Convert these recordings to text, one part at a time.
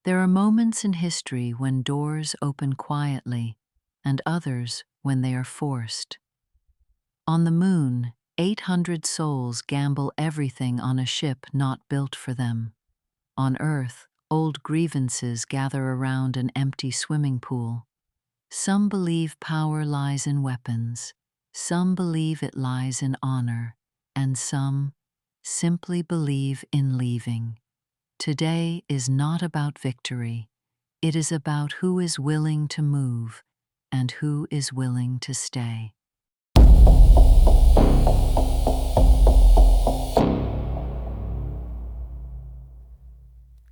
There are moments in history when doors open quietly, and others when they are forced. On the moon, 800 souls gamble everything on a ship not built for them. On Earth, old grievances gather around an empty swimming pool. Some believe power lies in weapons, some believe it lies in honor, and some simply believe in leaving. Today is not about victory. It is about who is willing to move and who is willing to stay.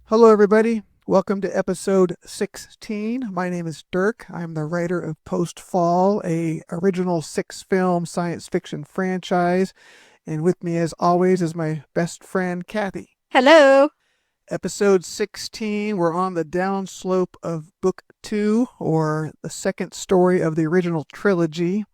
Hello, everybody. Welcome to episode 16. My name is Dirk. I'm the writer of Post-Fall, a original 6-film science fiction franchise. And with me, as always, is my best friend, Kathy. Hello. Episode 16, we're on the downslope of Book 2, or the second story of the original trilogy.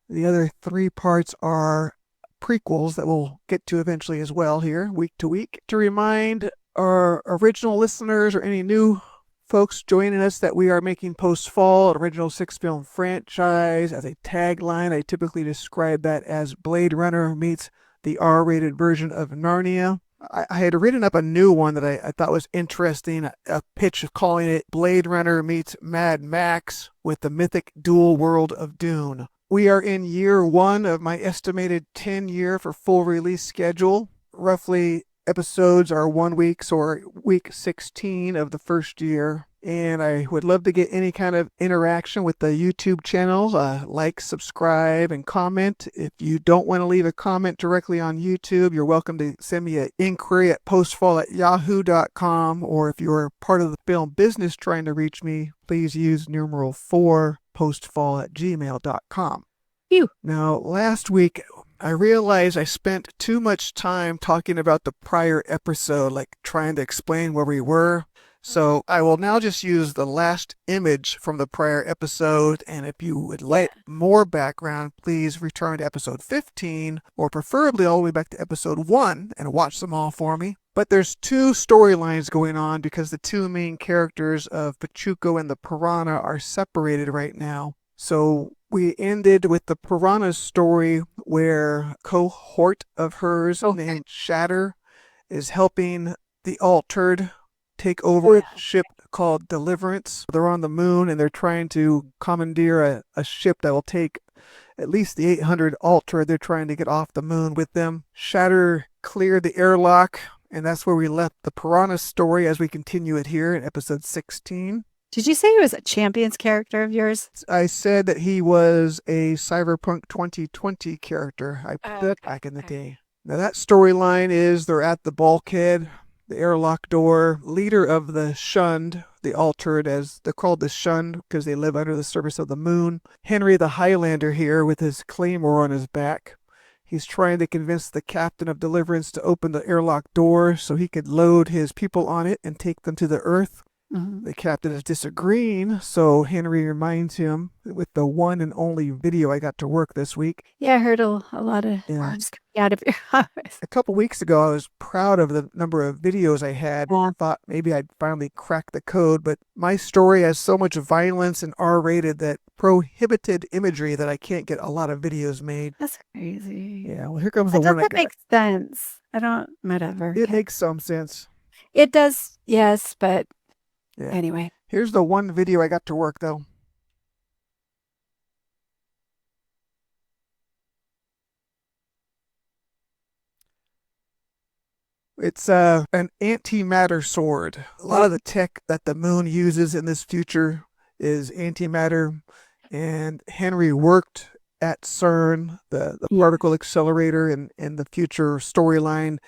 The other 3 parts are prequels that we'll get to eventually as well here, week to week. To remind our original listeners or any new folks joining us that we are making Post-Fall, an original 6-film franchise. As a tagline, I typically describe that as Blade Runner meets the R-rated version of Narnia. I had written up a new one that I thought was interesting, a pitch of calling it Blade Runner meets Mad Max with the mythic dual world of Dune. We are in year 1 of my estimated 10-year for full release schedule. Roughly episodes are 1 week, or week 16 of the first year. And I would love to get any kind of interaction with the YouTube channel. Like, subscribe, and comment. If you don't want to leave a comment directly on YouTube, you're welcome to send me an inquiry at postfall@yahoo.com. Or if you're part of the film business trying to reach me, please use numeral 4 postfall@gmail.com. Phew. Now, last week, I realized I spent too much time talking about the prior episode, like trying to explain where we were. So I will now just use the last image from the prior episode, and if you would like more background, please return to episode 15, or preferably all the way back to episode 1 and watch them all for me. But there's 2 storylines going on because the 2 main characters of Pachuco and the Piranha are separated right now. So we ended with the Piranha story where a cohort of hers named Shatter is helping the Altered take over a ship called Deliverance. They're on the moon and they're trying to commandeer a ship that will take at least the 800 Altered. They're trying to get off the moon with them. Shatter cleared the airlock, and that's where we left the Piranha story as we continue it here in episode 16. Did you say he was a Champions character of yours? I said that he was a Cyberpunk 2020 character. I put that back in the day. Now that storyline is they're at the bulkhead, the airlock door. Leader of the Shunned, the Altered, as they're called the Shunned because they live under the surface of the moon. Henry the Highlander here with his claymore on his back. He's trying to convince the captain of Deliverance to open the airlock door so he could load his people on it and take them to the Earth. Mm-hmm. The captain is disagreeing, so Henry reminds him with the one and only video I got to work this week. Yeah, I heard a lot of words coming out of your eyes. A couple weeks ago, I was proud of the number of videos I had. I thought maybe I'd finally crack the code, but my story has so much violence and R-rated that prohibited imagery that I can't get a lot of videos made. That's crazy. Yeah, well, here comes the one I That got. makes sense. Whatever. It makes some sense. It does, yes, but Yeah. anyway. Here's the one video I got to work, though. It's an antimatter sword. A lot of the tech that the moon uses in this future is antimatter, and Henry worked at CERN, the particle accelerator, in the future storyline.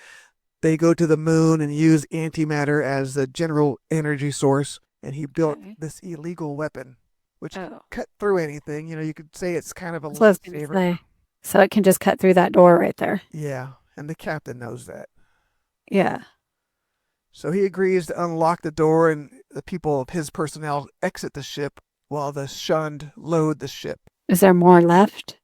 They go to the moon and use antimatter as the general energy source, and he built this illegal weapon, which can cut through anything. You know, you could say it's kind of a lightsaber. So it can just cut through that door right there. Yeah, and the captain knows that. Yeah. So he agrees to unlock the door, and the people of his personnel exit the ship while the Shunned load the ship. Is there more left?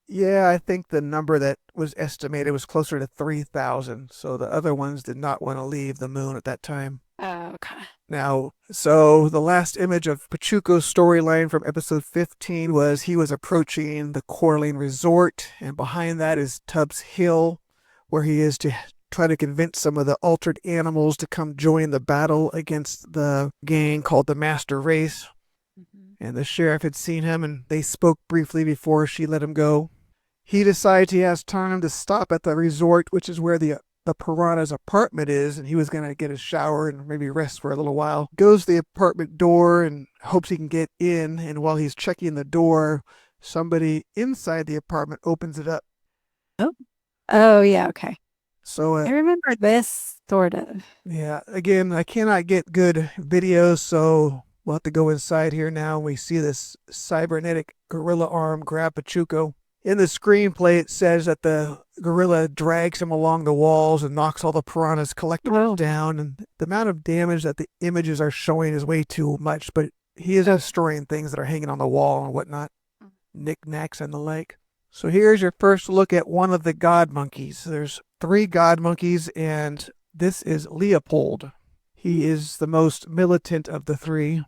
Yeah, I think the number that was estimated was closer to 3,000. So the other ones did not want to leave the moon at that time. Oh, okay. Now, so the last image of Pachuco's storyline from episode 15 was he was approaching the Coraline Resort, and behind that is Tubbs Hill, where he is to try to convince some of the altered animals to come join the battle against the gang called the Master Race. And the sheriff had seen him, and they spoke briefly before she let him go. He decides he has time to stop at the resort, which is where the Piranha's apartment is, and he was going to get a shower and maybe rest for a little while. Goes to the apartment door and hopes he can get in, and while he's checking the door, somebody inside the apartment opens it up. Oh, yeah, okay. So I remember this, sort of. yeah, again, I cannot get good videos, so we'll have to go inside here now. We see this cybernetic gorilla arm grab Pachuco. In the screenplay, it says that the gorilla drags him along the walls and knocks all the piranhas collectibles down. And the amount of damage that the images are showing is way too much. But he is destroying things that are hanging on the wall and whatnot, knickknacks and the like. So here's your first look at one of the god monkeys. There's 3 god monkeys, and this is Leopold. He is the most militant of the 3.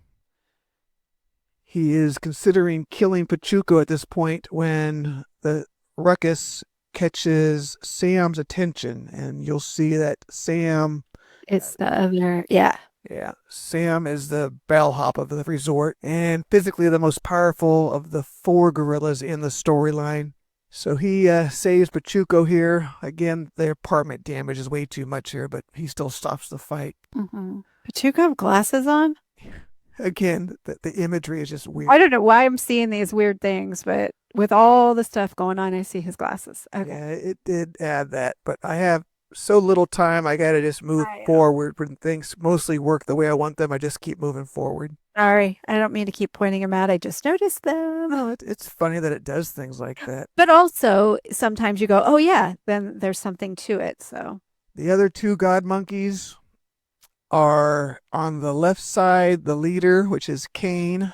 He is considering killing Pachuco at this point when the ruckus catches Sam's attention, and you'll see that Sam... It's the other, yeah. Yeah, Sam is the bellhop of the resort, and physically the most powerful of the 4 gorillas in the storyline. So he saves Pachuco here. Again, the apartment damage is way too much here, but he still stops the fight. Pachuco have glasses on? Again, the imagery is just weird. I don't know why I'm seeing these weird things, but with all the stuff going on, I see his glasses. Okay. Yeah, it did add that, but I have so little time, I gotta just move forward when things mostly work the way I want them. I just keep moving forward. Sorry, I don't mean to keep pointing them out. I just noticed them. No, it's funny that it does things like that. But also, sometimes you go, oh yeah, then there's something to it, so. The other 2 god monkeys are on the left side, the leader, which is Cain,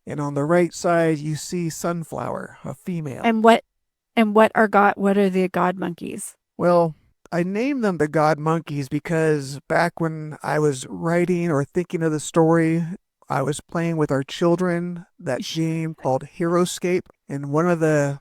and on the right side you see Sunflower, a female. And what are the god monkeys? Well, I named them the god monkeys because back when I was writing or thinking of the story, I was playing with our children that game called Heroescape, and one of the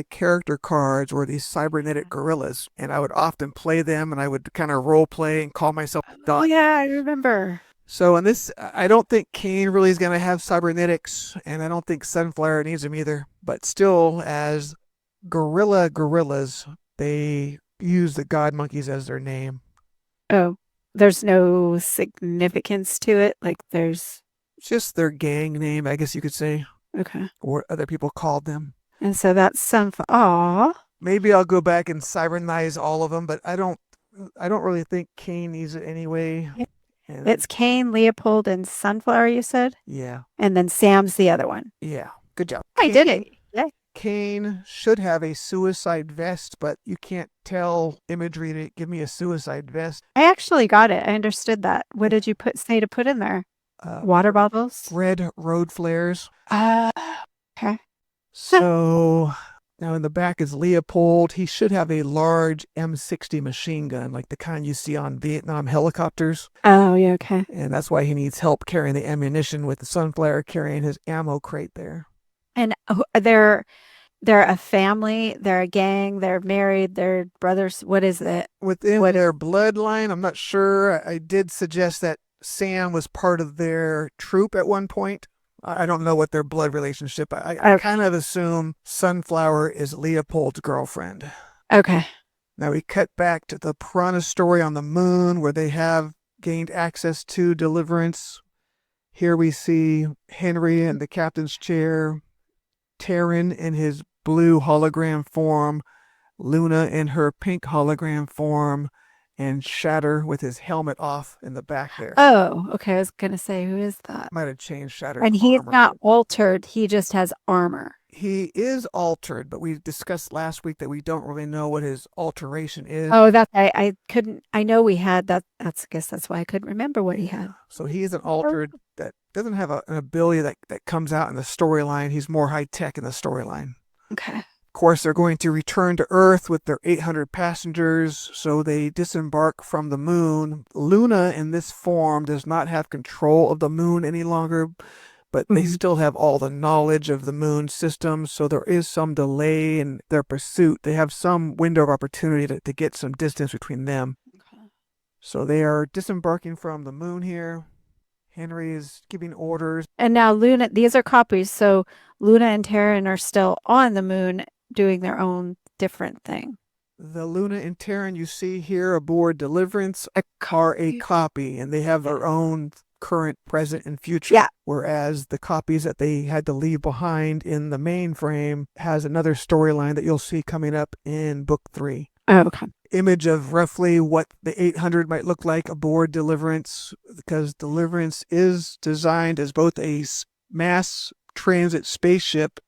character cards were these cybernetic gorillas, and I would often play them, and I would kind of role play and call myself Dot. Oh yeah, I remember. So in this, I don't think Cain really is going to have cybernetics, and I don't think Sunflower needs them either, but still, as gorillas, they use the god monkeys as their name. Oh, there's no significance to it? Like there's... It's just their gang name, I guess you could say. Okay. Or other people called them. And so that's Aw. Maybe I'll go back and cybernize all of them, but I don't really think Cain needs it anyway. And it's Cain, Leopold, and Sunflower, you said? Yeah. And then Sam's the other one. Yeah. Good job. I did it. Yeah. Cain should have a suicide vest, but you can't tell imagery to give me a suicide vest. I actually got it. I understood that. What did you say to put in there? Water bottles? Red road flares. Okay. So now in the back is Leopold. He should have a large M60 machine gun, like the kind you see on Vietnam helicopters. Oh, yeah, okay. And that's why he needs help carrying the ammunition, with the Sunflower carrying his ammo crate there. And they're a family, they're a gang, they're married, they're brothers. What is it? Within their bloodline, I'm not sure. I did suggest that Sam was part of their troop at one point. I don't know what their blood relationship. I kind of assume Sunflower is Leopold's girlfriend. Okay. Now we cut back to the Piranha story on the moon, where they have gained access to Deliverance. Here we see Henry in the captain's chair, Terran in his blue hologram form, Luna in her pink hologram form, and Shatter with his helmet off in the back there. Oh, okay. I was going to say, who is that? Might have changed Shatter. And he's not altered. He just has armor. He is altered, but we discussed last week that we don't really know what his alteration is. Oh, I couldn't. I know we had that. I guess that's why I couldn't remember what he had. So he's an altered that doesn't have an ability that comes out in the storyline. He's more high tech in the storyline. Okay. Of course, they're going to return to Earth with their 800 passengers, so they disembark from the moon. Luna, in this form, does not have control of the moon any longer, but they still have all the knowledge of the moon system, so there is some delay in their pursuit. They have some window of opportunity to get some distance between them. Okay. So they are disembarking from the moon here. Henry is giving orders. And now Luna, these are copies, so Luna and Terran are still on the moon doing their own different thing. The Luna and Terran you see here aboard Deliverance are a copy, and they have their own current, present, and future. Yeah. Whereas the copies that they had to leave behind in the mainframe has another storyline that you'll see coming up in book 3. Oh, okay. Image of roughly what the 800 might look like aboard Deliverance, because Deliverance is designed as both a mass transit spaceship,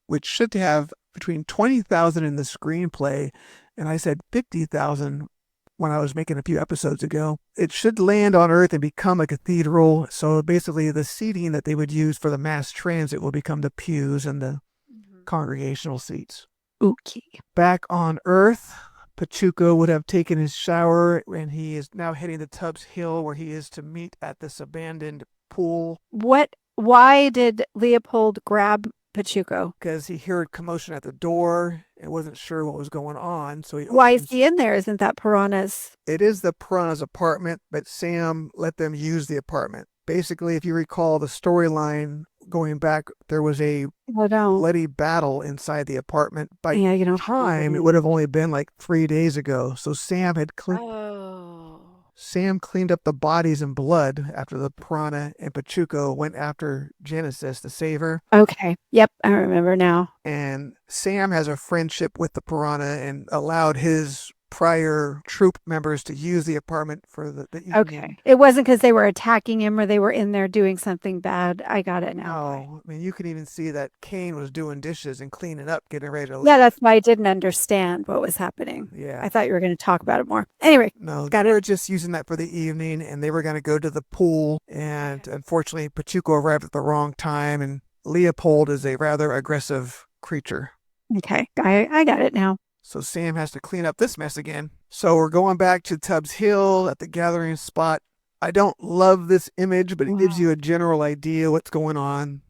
which should have between 20,000 in the screenplay, and I said 50,000 when I was making a few episodes ago. It should land on Earth and become a cathedral, so basically the seating that they would use for the mass transit will become the pews and the congregational seats. Okay. Back on Earth, Pachuco would have taken his shower, and he is now heading to Tubbs Hill, where he is to meet at this abandoned pool. Why did Leopold grab Pachuco? Because he heard commotion at the door and wasn't sure what was going on. So Why is he in there? Isn't that Piranha's? It is the Piranha's apartment, but Sam let them use the apartment. Basically, if you recall the storyline going back, there was a bloody battle inside the apartment. By time, it would have only been like 3 days ago. So Sam had Sam cleaned up the bodies and blood after the Piranha and Pachuco went after Genesis to save her. Okay. Yep, I remember now. And Sam has a friendship with the Piranha and allowed his prior troop members to use the apartment for the evening. Okay. It wasn't because they were attacking him or they were in there doing something bad. I got it now. No, I mean, you can even see that Kane was doing dishes and cleaning up, getting ready to leave. Yeah, that's why I didn't understand what was happening. Yeah. I thought you were going to talk about it more. Anyway. No, they were just using that for the evening, and they were going to go to the pool, and unfortunately, Pachuco arrived at the wrong time, and Leopold is a rather aggressive creature. Okay, I got it now. So Sam has to clean up this mess again. So we're going back to Tubbs Hill at the gathering spot. I don't love this image, but it gives you a general idea what's going on.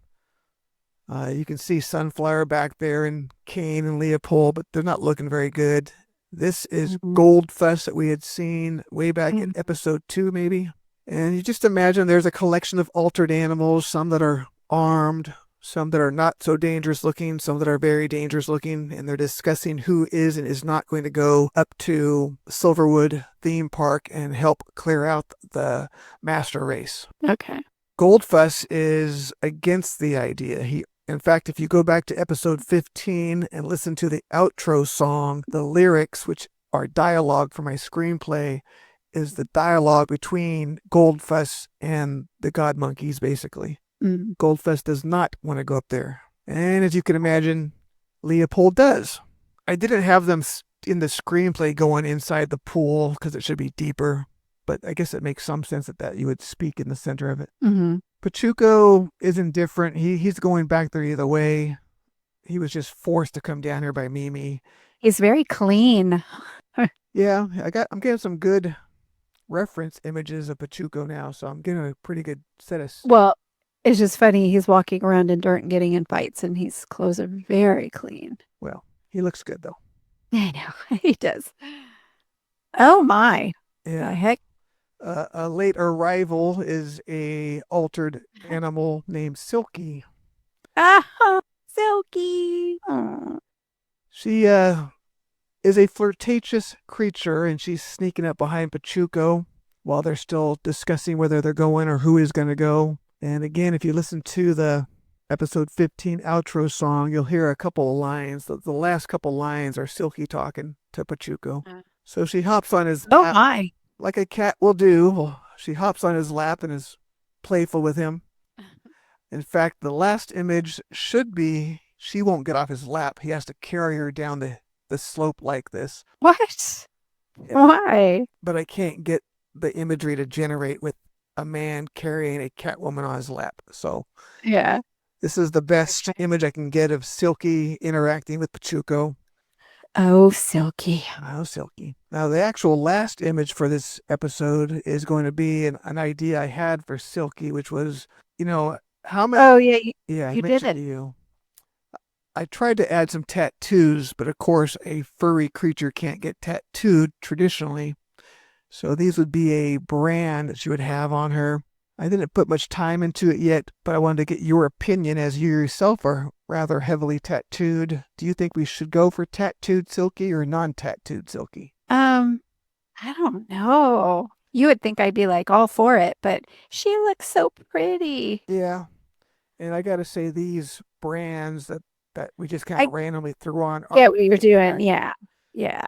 You can see Sunflower back there and Kane and Leopold, but they're not looking very good. This is Goldfuss that we had seen way back in episode 2, maybe. And you just imagine there's a collection of altered animals, some that are armed, some that are not so dangerous looking, some that are very dangerous looking, and they're discussing who is and is not going to go up to Silverwood theme park and help clear out the master race. Okay. Goldfuss is against the idea. In fact, if you go back to episode 15 and listen to the outro song, the lyrics, which are dialogue for my screenplay, is the dialogue between Goldfuss and the God Monkeys, basically. Goldfuss does not want to go up there. And as you can imagine, Leopold does. I didn't have them in the screenplay going inside the pool because it should be deeper, but I guess it makes some sense that you would speak in the center of it. Pachuco is indifferent. He's going back there either way. He was just forced to come down here by Mimi. He's very clean. Yeah, I'm getting some good reference images of Pachuco now, so I'm getting a pretty good set of... Well, it's just funny. He's walking around in dirt and getting in fights, and his clothes are very clean. Well, he looks good, though. I know. He does. Oh, my. Yeah. The heck? A late arrival is a altered animal named Silky. Ah, Silky. Oh. She is a flirtatious creature, and she's sneaking up behind Pachuco while they're still discussing whether they're going or who is going to go. And again, if you listen to the episode 15 outro song, you'll hear a couple of lines. The last couple lines are Silky talking to Pachuco. So she hops on his lap, My. like a cat will do. Well, she hops on his lap and is playful with him. In fact, the last image should be she won't get off his lap. He has to carry her down the slope like this. What? Yeah. Why? But I can't get the imagery to generate with a man carrying a Catwoman on his lap. So yeah, This is the best image I can get of Silky interacting with Pachuco. Oh, Silky. Oh, Silky. Now, the actual last image for this episode is going to be an idea I had for Silky, which was, how many. Oh, yeah, Yeah, I you did mentioned it. to you. I tried to add some tattoos, but of course, a furry creature can't get tattooed traditionally. So these would be a brand that she would have on her. I didn't put much time into it yet, but I wanted to get your opinion as you yourself are rather heavily tattooed. Do you think we should go for tattooed Silky or non-tattooed Silky? I don't know. You would think I'd be like all for it, but she looks so pretty. Yeah, and I gotta say these brands that we just kind I of randomly threw on are get what you're doing. attractive. Yeah. Yeah.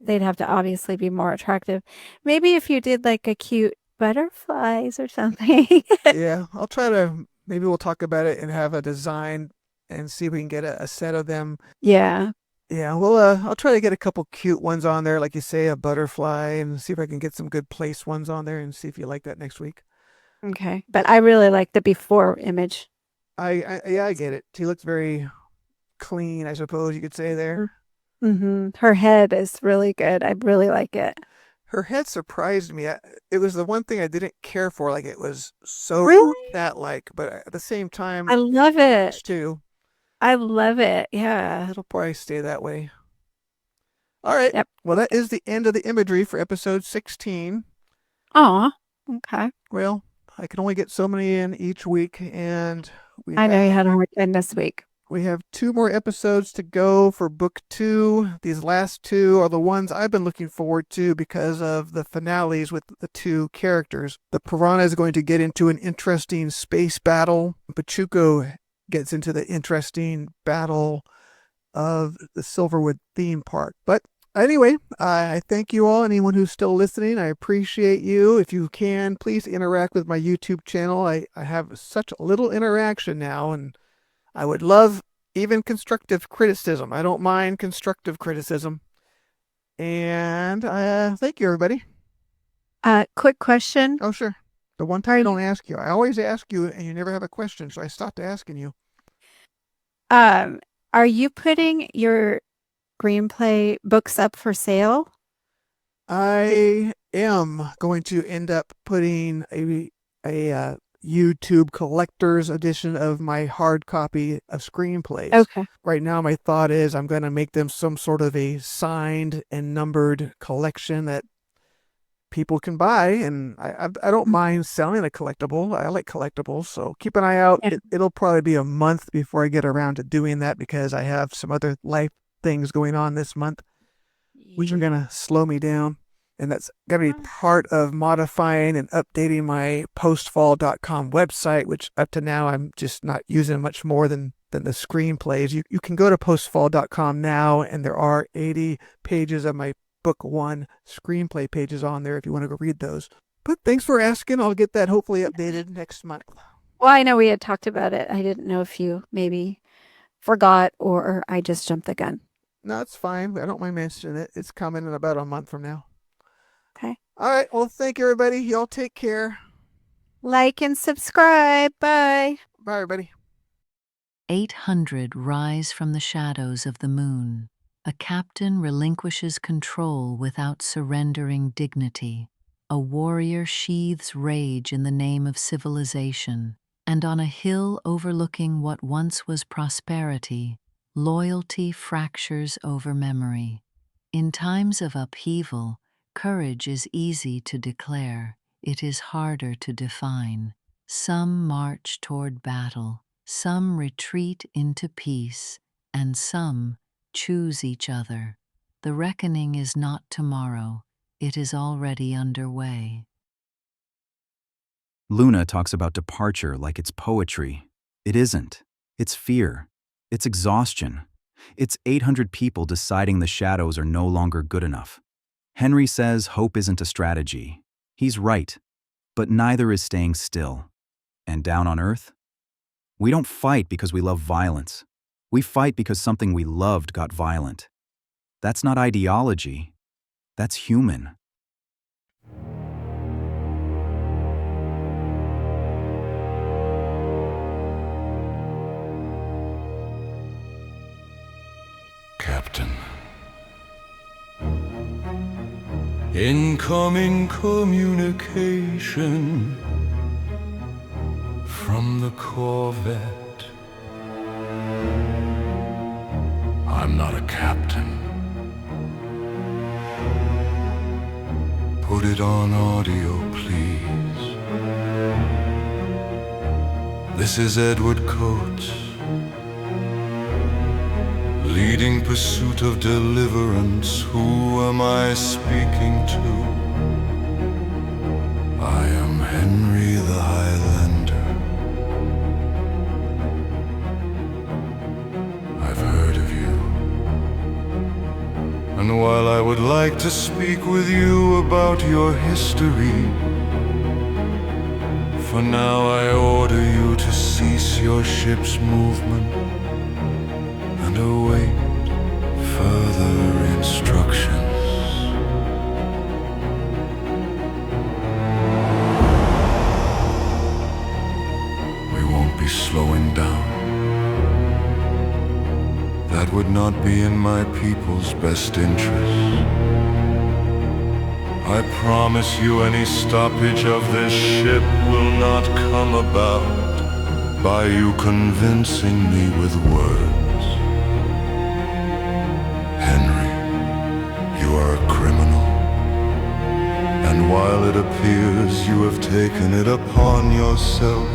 They'd have to obviously be more attractive. Maybe if you did like a cute butterflies or something. Yeah, I'll try to. Maybe we'll talk about it and have a design and see if we can get a set of them. Yeah. Yeah, well, I'll try to get a couple cute ones on there, like you say, a butterfly, and see if I can get some good place ones on there, and see if you like that next week. Okay. But I really like the before image. Yeah, I get it. She looks very clean, I suppose you could say there. Mm-hmm. Her head is really good. I really like it. Her head surprised me. It was the one thing I didn't care for. Like it was so Really? cat-like, but at the same time, I love it. too. I love it. Yeah. It'll probably stay that way. All right. Yep. Well, that is the end of the imagery for episode 16. Aw. Okay. Well, I can only get so many in each week, and we I know you have had a hard time this week. we have 2 more episodes to go for book 2. These last 2 are the ones I've been looking forward to because of the finales with the 2 characters. The Piranha is going to get into an interesting space battle. Pachuco gets into the interesting battle of the Silverwood theme park. But anyway, I thank you all, anyone who's still listening. I appreciate you. If you can, please interact with my YouTube channel. I have such little interaction now, and I would love even constructive criticism. I don't mind constructive criticism. And thank you, everybody. Quick question. Oh, sure. The one time I don't ask you. I always ask you, and you never have a question, so I stopped asking you. Are you putting your screenplay books up for sale? I am going to end up putting a YouTube collector's edition of my hard copy of screenplays. Okay. Right now, my thought is I'm going to make them some sort of a signed and numbered collection that people can buy, and I don't mind selling a collectible. I like collectibles, so keep an eye out. Yeah. It'll probably be a month before I get around to doing that because I have some other life things going on this month, which are going to slow me down. And that's going to be part of modifying and updating my postfall.com website, which up to now I'm just not using much more than the screenplays. You can go to postfall.com now, and there are 80 pages of my book 1 screenplay pages on there if you want to go read those. But thanks for asking. I'll get that hopefully updated next month. Well, I know we had talked about it. I didn't know if you maybe forgot or I just jumped the gun. No, it's fine. I don't mind mentioning it. It's coming in about a month from now. Okay. All right. Well, thank you, everybody. Y'all take care. Like and subscribe. Bye. Bye, everybody. 800 rise from the shadows of the moon. A captain relinquishes control without surrendering dignity. A warrior sheathes rage in the name of civilization. And on a hill overlooking what once was prosperity, loyalty fractures over memory. In times of upheaval, courage is easy to declare. It is harder to define. Some march toward battle, some retreat into peace, and some choose each other. The reckoning is not tomorrow, it is already underway. Luna talks about departure like it's poetry. It isn't. It's fear. It's exhaustion. It's 800 people deciding the shadows are no longer good enough. Henry says hope isn't a strategy. He's right, but neither is staying still. And down on Earth? We don't fight because we love violence. We fight because something we loved got violent. That's not ideology. That's human. Incoming communication from the Corvette. I'm not a captain. Put it on audio, please. This is Edward Coates, leading pursuit of deliverance. Who am I speaking to? I am Henry the Highlander. I've heard of you, and while I would like to speak with you about your history, for now I order you to cease your ship's movement and await further instructions. We won't be slowing down. That would not be in my people's best interest. I promise you any stoppage of this ship will not come about by you convincing me with words. Henry, you are a criminal, and while it appears you have taken it upon yourself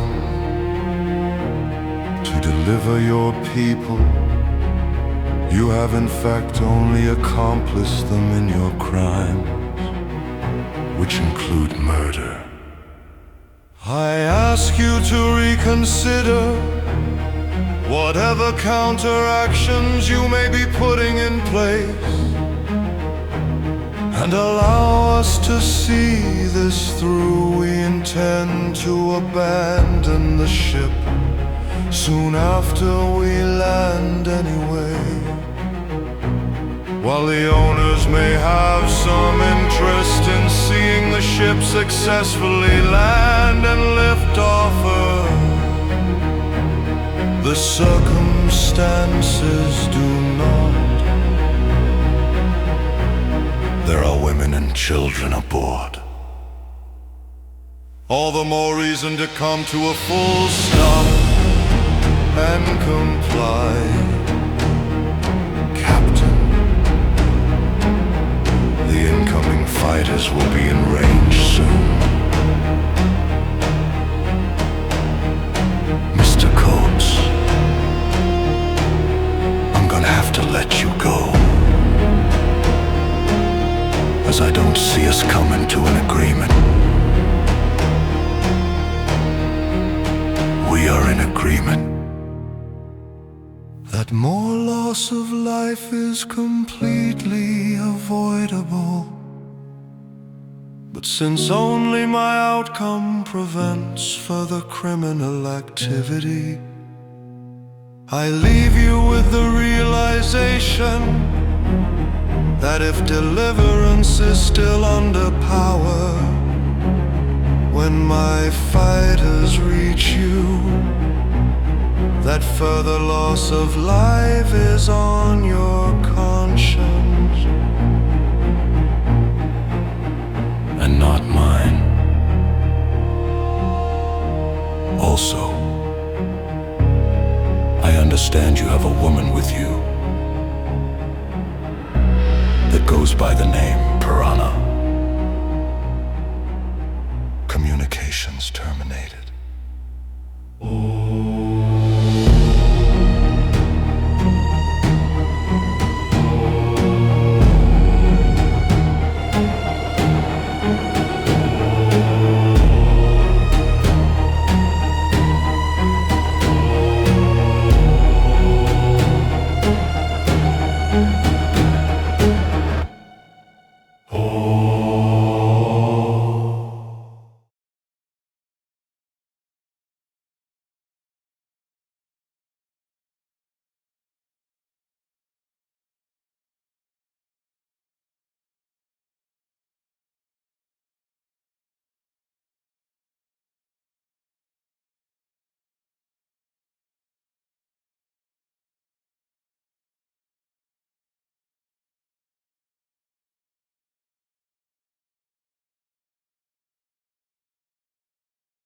to deliver your people, you have in fact only accomplished them in your crimes, which include murder. I ask you to reconsider whatever counteractions you may be putting in place, and allow us to see this through. We intend to abandon the ship soon after we land anyway. While the owners may have some interest in seeing the ship successfully land and lift off Earth, the circumstances do not. There are women and children aboard. All the more reason to come to a full stop and comply. The incoming fighters will be in range soon. Mr. Coates, I'm gonna have to let you go, as I don't see us coming to an agreement. We are in agreement that more loss of life is completely avoidable. But since only my outcome prevents further criminal activity, I leave you with the realization that if deliverance is still under power, when my fighters reach you, that further loss of life is on your conscience and not mine. Also, I understand you have a woman with you that goes by the name Piranha. Communications terminated.